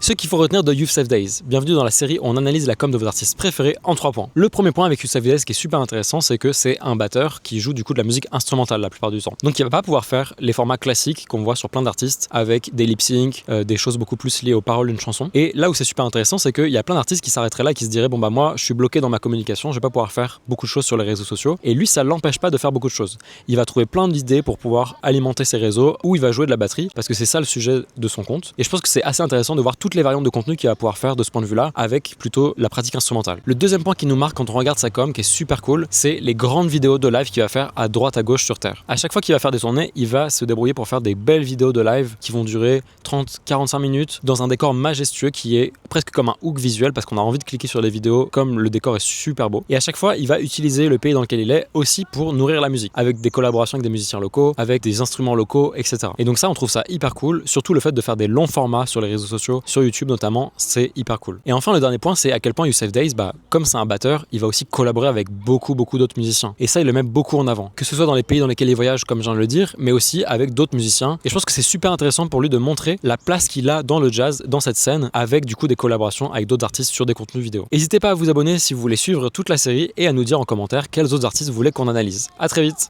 Ce qu'il faut retenir de Youssef Days. Bienvenue dans la série où on analyse la com de vos artistes préférés en 3 points. Le premier point avec Youssef Days qui est super intéressant, c'est que c'est un batteur qui joue du coup de la musique instrumentale la plupart du temps. Donc il va pas pouvoir faire les formats classiques qu'on voit sur plein d'artistes avec des lip sync, des choses beaucoup plus liées aux paroles d'une chanson. Et là où c'est super intéressant, c'est qu'il y a plein d'artistes qui s'arrêteraient là et qui se diraient bon bah moi je suis bloqué dans ma communication, je vais pas pouvoir faire beaucoup de choses sur les réseaux sociaux. Et lui ça l'empêche pas de faire beaucoup de choses. Il va trouver plein d'idées pour pouvoir alimenter ses réseaux où il va jouer de la batterie parce que c'est ça le sujet de son compte. Et je pense que c'est assez intéressant de voir toutes les variantes de contenu qu'il va pouvoir faire de ce point de vue-là avec plutôt la pratique instrumentale. Le deuxième point qui nous marque quand on regarde sa com, qui est super cool, c'est les grandes vidéos de live qu'il va faire à droite à gauche sur Terre. À chaque fois qu'il va faire des tournées, il va se débrouiller pour faire des belles vidéos de live qui vont durer 30-45 minutes dans un décor majestueux qui est presque comme un hook visuel parce qu'on a envie de cliquer sur les vidéos comme le décor est super beau. Et à chaque fois, il va utiliser le pays dans lequel il est aussi pour nourrir la musique avec des collaborations avec des musiciens locaux, avec des instruments locaux, etc. Et donc ça, on trouve ça hyper cool, surtout le fait de faire des longs formats sur les réseaux sociaux, sur YouTube notamment, c'est hyper cool. Et enfin, le dernier point, c'est à quel point Youssef Days, comme c'est un batteur, il va aussi collaborer avec beaucoup d'autres musiciens. Et ça, il le met beaucoup en avant. Que ce soit dans les pays dans lesquels il voyage, comme je viens de le dire, mais aussi avec d'autres musiciens. Et je pense que c'est super intéressant pour lui de montrer la place qu'il a dans le jazz, dans cette scène, avec du coup des collaborations avec d'autres artistes sur des contenus vidéo. N'hésitez pas à vous abonner si vous voulez suivre toute la série et à nous dire en commentaire quels autres artistes vous voulez qu'on analyse. À très vite!